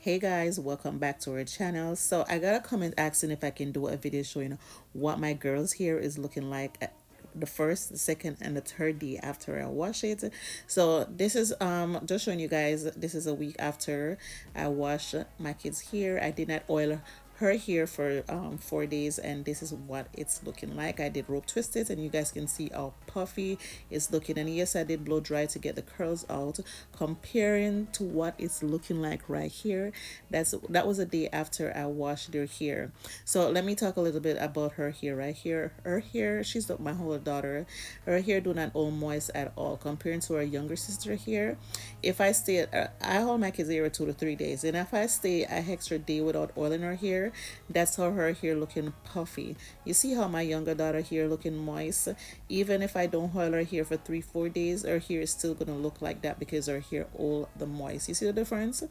Hey guys, welcome back to our channel. So I got a comment asking if I can do a video showing what my girl's hair is looking like at the first, the second, and the third day after I wash it. So this is just showing you guys, this is a week after I wash my kids' hair. I did not oil her hair for 4 days, and this is what it's looking like. I did rope twist it, and you guys can see how puffy it's looking. And yes, I did blow dry to get the curls out, comparing to what it's looking like right here. That was a day after I washed their hair. So let me talk a little bit about her hair right here. Her hair, she's not my whole daughter. Her hair do not all moist at all, comparing to her younger sister here. If I stay, I hold my kids here 2 to 3 days, and if I stay an extra day without oiling her hair, that's how her hair looking puffy. You see how my younger daughter here looking moist. Even if I don't oil her hair for 3 4 days, her hair is still gonna look like that because her hair all the moist. You see the difference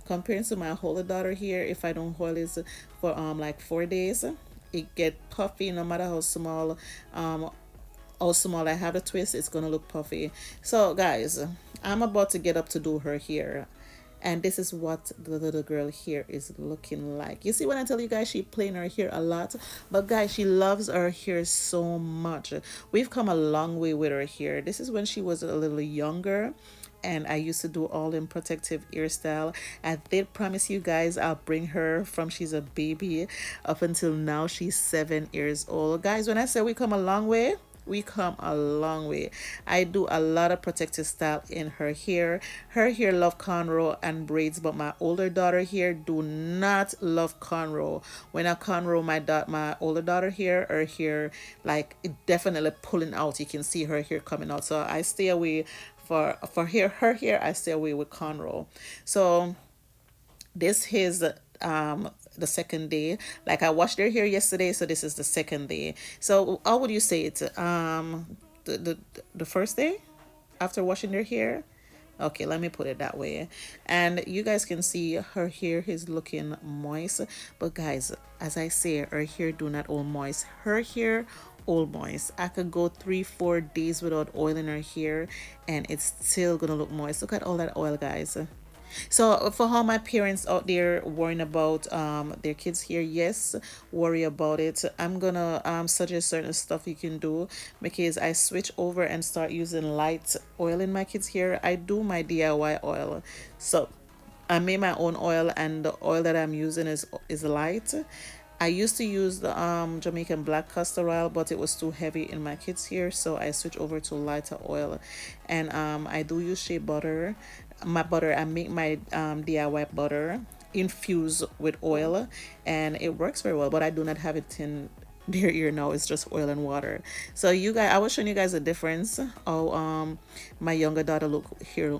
comparing to my older daughter here. If I don't oil it for like 4 days, it get puffy no matter how small I have the twist, it's gonna look puffy. So guys, I'm about to get up to do her hair, and this is what the little girl here is looking like. You see, when I tell you guys she playing her hair a lot, but guys, she loves her hair so much. We've come a long way with her hair. This is when she was a little younger, and I used to do all in protective hairstyle. I did promise you guys I'll bring her from she's a baby up until now she's 7 years old. Guys, when I say we come a long way, we come a long way. I do a lot of protective style in her hair. Her hair love cornrow and braids, but my older daughter here do not love cornrow. When I cornrow my older daughter here, her hair like it definitely pulling out. You can see her hair coming out. So I stay away for her hair. I stay away with cornrow. So this is the second day. Like I washed their hair yesterday, so this is the second day. So how would you say it? The first day after washing their hair. Okay, let me put it that way. And you guys can see her hair is looking moist. But guys, as I say, her hair do not all moist. Her hair all moist. I could go 3 4 days without oiling her hair, and it's still gonna look moist. Look at all that oil, guys. So for all my parents out there worrying about their kids here, yes, worry about it. I'm gonna suggest certain stuff you can do, because I switch over and start using light oil in my kids here. I do my DIY oil. So I made my own oil, and the oil that I'm using is light. I used to use the Jamaican black castor oil, but it was too heavy in my kids here, so I switched over to lighter oil. And I do use shea butter. My butter, I make my DIY butter infused with oil, and it works very well. But I do not have it in their ear now. It's just oil and water. So you guys, I was showing you guys the difference. Oh, my younger daughter look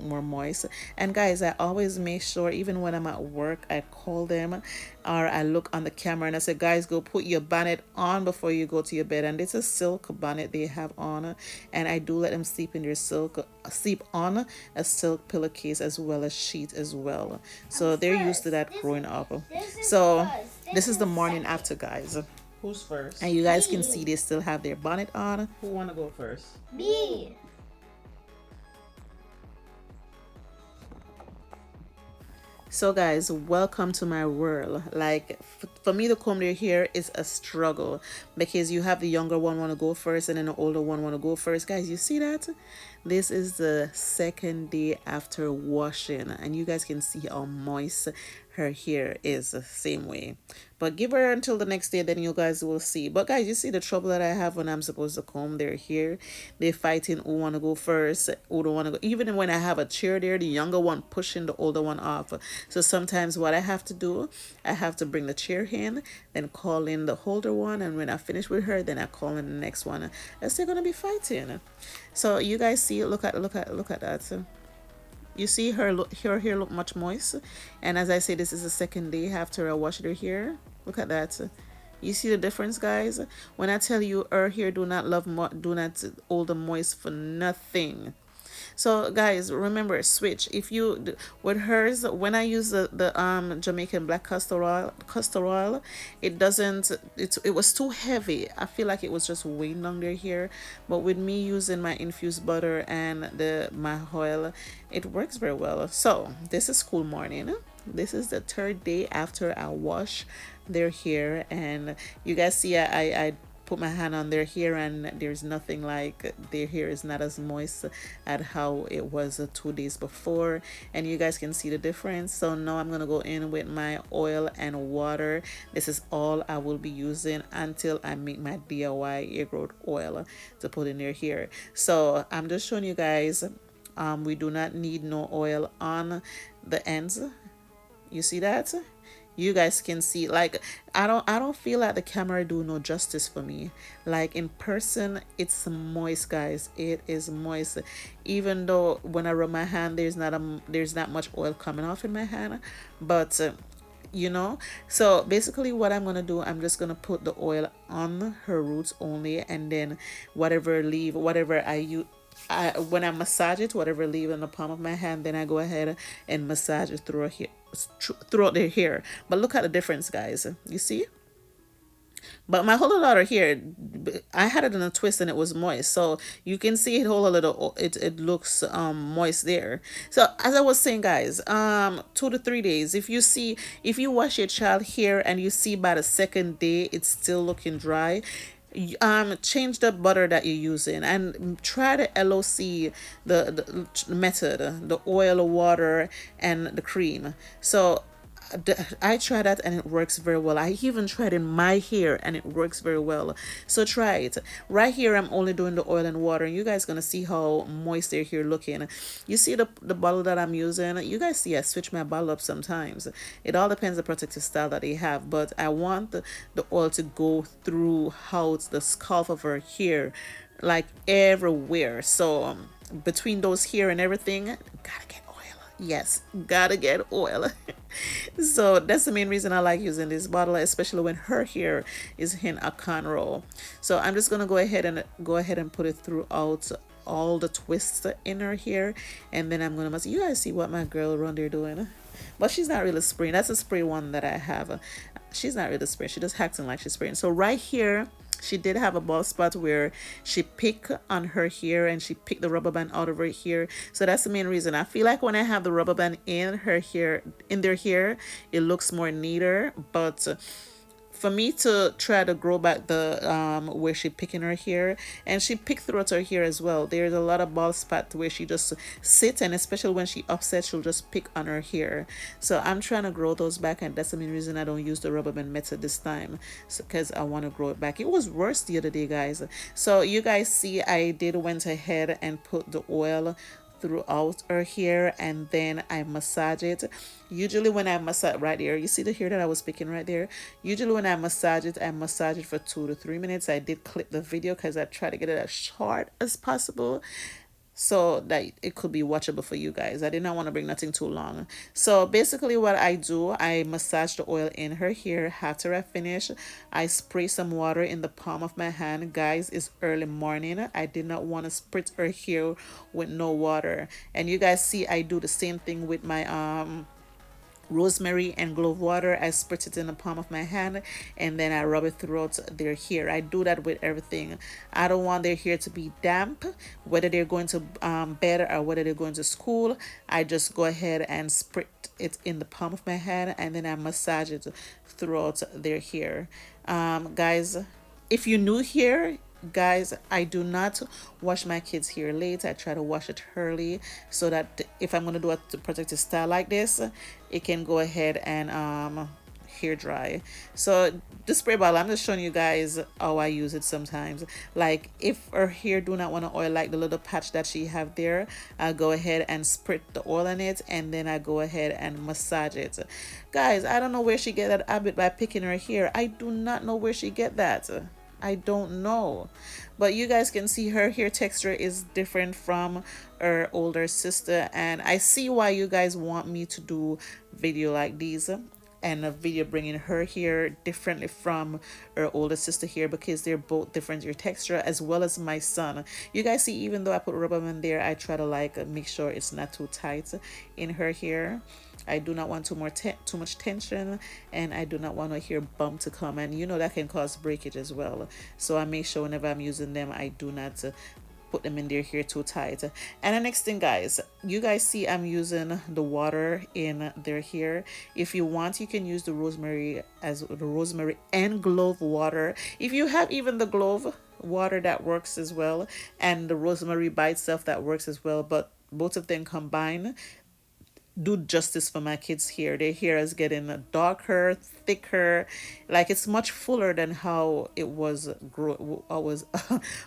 more moist. And guys, I always make sure, even when I'm at work, I call them, or I look on the camera and I say, guys, go put your bonnet on before you go to your bed. And it's a silk bonnet they have on, and I do let them sleep in their sleep on a silk pillowcase as well as sheet as well. So they're used to that growing up. So this is the morning after, guys. Who's first? And you guys can see they still have their bonnet on. Who wanna go first? Me. So guys, welcome to my world. Like for me to comb their hair is a struggle, because you have the younger one want to go first and then the older one want to go first. Guys, you see that? This is the second day after washing, and you guys can see how moist her hair is the same way. But give her until the next day, then you guys will see. But guys, you see the trouble that I have when I'm supposed to comb their hair. They're fighting who want to go first, who don't want to go. Even when I have a chair there, the younger one pushing the older one off. So sometimes what I have to do, I have to bring the chair in, then call in the older one, and when I finish with her, then I call in the next one. As they're gonna be fighting. So you guys see, look at that. You see her hair look much moist, and as I say, this is the second day after I washed her hair. Look at that. You see the difference, guys? When I tell you her hair do not hold the moist for nothing. So guys, remember, switch. If you with hers, when I use the Jamaican black castor oil, it doesn't. It was too heavy. I feel like it was just weighing down their hair. But with me using my infused butter and my oil, it works very well. So this is cool morning. This is the third day after I wash their hair, and you guys see I put my hand on their hair, and there's nothing, like their hair is not as moist at how it was 2 days before, and you guys can see the difference. So now I'm gonna go in with my oil and water. This is all I will be using until I make my DIY hair growth oil to put in their hair. So I'm just showing you guys, we do not need no oil on the ends. You see that? You guys can see, like, I don't feel like the camera do no justice for me. Like in person, it's moist, guys. It is moist. Even though when I rub my hand, there's not much oil coming off in my hand, but you know. So basically what I'm gonna do, I'm just gonna put the oil on her roots only, and then whatever I use, when I massage it, whatever leave in the palm of my hand, then I go ahead and massage it throughout their hair. But look at the difference, guys. You see? But my whole lot of hair, I had it in a twist and it was moist. So you can see it whole a little, it looks moist there. So as I was saying, guys, 2 to 3 days. If you wash your child hair and you see by the second day it's still looking dry, change the butter that you're using and try the LOC, the method, the oil, water, and the cream. So I tried that and it works very well. I even tried in my hair and it works very well. So try it. Right here I'm only doing the oil and water, and you guys gonna see how moist their hair looking. You see the bottle that I'm using? You guys see I switch my bottle up sometimes. It all depends the protective style that they have, but I want the oil to go throughout the scalp of her hair, like everywhere. So between those hair and everything, gotta get oil. Yes, gotta get oil. So that's the main reason I like using this bottle, especially when her hair is in a cornrow. So I'm just gonna go ahead and put it throughout all the twists in her hair, and then I'm gonna you guys see what my girl around there doing. But she's not really spraying. That's a spray one that I have. She's not really spraying. She just acting like she's spraying. So right here, she did have a bald spot where she picked on her hair and she picked the rubber band out of her hair. So that's the main reason. I feel like when I have the rubber band in her hair, in their hair, it looks more neater. But for me to try to grow back the where she picking her hair, and she picked throughout her hair as well, there's a lot of bald spot where she just sits, and especially when she upset, she'll just pick on her hair. So I'm trying to grow those back, and that's the main reason I don't use the rubber band method this time, because I want to grow it back. It was worse the other day, guys. So you guys see I did went ahead and put the oil throughout her hair, and then I massage it. Usually when I massage right there, you see the hair that I was picking right there. Usually when I massage it for 2 to 3 minutes. I did clip the video because I try to get it as short as possible so that it could be watchable for you guys. I did not want to bring nothing too long. So basically what I do, I massage the oil in her hair. After I finish, I spray some water in the palm of my hand. Guys, it's early morning. I did not want to spritz her hair with no water. And you guys see I do the same thing with my rosemary and clove water. I spritz it in the palm of my hand, and then I rub it throughout their hair. I do that with everything. I don't want their hair to be damp, whether they're going to bed or whether they're going to school. I just go ahead and spritz it in the palm of my hand, and then I massage it throughout their hair. Guys, if you're new here, guys, I do not wash my kids hair late. I try to wash it early so that if I'm going to do a protective style like this, it can go ahead and hair dry. So the spray bottle, I'm just showing you guys how I use it sometimes. Like if her hair do not want to oil, like the little patch that she have there, I go ahead and spritz the oil on it, and then I go ahead and massage it. Guys, I don't know where she get that habit by picking her hair. I do not know where she get that. I don't know, but you guys can see her hair texture is different from her older sister, and I see why you guys want me to do video like these and a video bringing her hair differently from her older sister here, because they're both different hair texture, as well as my son. You guys see, even though I put rubber band there, I try to like make sure it's not too tight in her hair. I do not want too much tension, and I do not want a hair bump to come, and you know that can cause breakage as well. So I make sure whenever I'm using them, I do not put them in their hair too tight. And the next thing, guys, you guys see I'm using the water in their hair. If you want, you can use the rosemary as the rosemary and clove water. If you have even the clove water, that works as well, and the rosemary by itself, that works as well, but both of them combined do justice for my kids' hair. Their hair is getting darker, thicker, like it's much fuller than how it was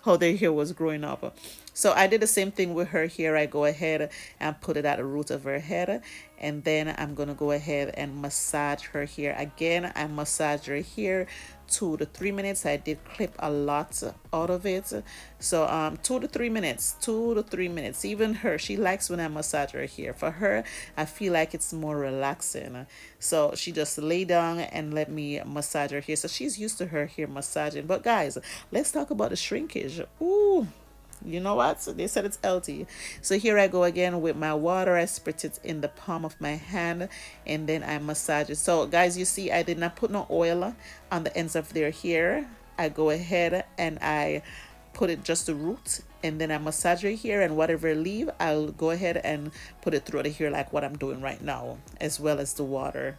how their hair was growing up. So I did the same thing with her hair. I go ahead and put it at the root of her head, and then I'm gonna go ahead and massage her hair again. I massage her hair 2 to 3 minutes. I did clip a lot out of it, so 2 to 3 minutes, 2 to 3 minutes. Even her, she likes when I massage her hair. For her, I feel like it's more relaxing, so she just lay down and let me massage her hair. So she's used to her hair massaging. But guys, let's talk about the shrinkage. Ooh, you know what? So they said it's healthy. So here I go again with my water. I spritz it in the palm of my hand, and then I massage it. So guys, you see I did not put no oil on the ends of their hair. I go ahead and I put it just the root, and then I massage your hair, and whatever leave, I'll go ahead and put it through the hair like what I'm doing right now, as well as the water.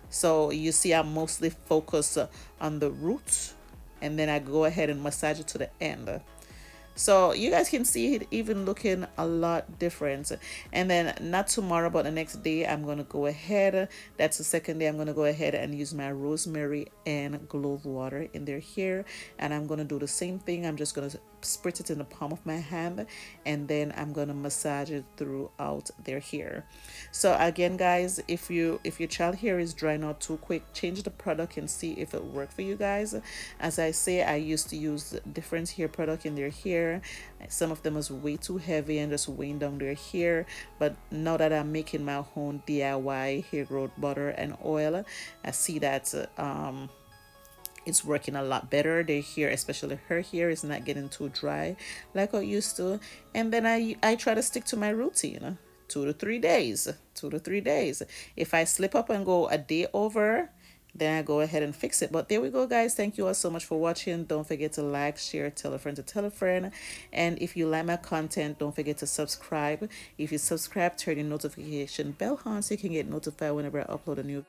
So you see I'm mostly focused on the roots, and then I go ahead and massage it to the end. So you guys can see it even looking a lot different. And then not tomorrow, but the next day, I'm going to go ahead. That's the second day. I'm going to go ahead and use my rosemary and clove water in their hair. And I'm going to do the same thing. I'm just going to spritz it in the palm of my hand, and then I'm going to massage it throughout their hair. So again, guys, if your child hair is drying out too quick, change the product and see if it worked for you guys. As I say, I used to use different hair product in their hair. Some of them was way too heavy and just weighing down their hair, but now that I'm making my own DIY hair growth butter and oil, I see that it's working a lot better. Their hair, especially her hair, is not getting too dry like I used to. And then I try to stick to my routine. 2 to 3 days. 2 to 3 days. If I slip up and go a day over, then I go ahead and fix it. But there we go, guys. Thank you all so much for watching. Don't forget to like, share, tell a friend to tell a friend. And if you like my content, don't forget to subscribe. If you subscribe, turn your notification bell on so you can get notified whenever I upload a new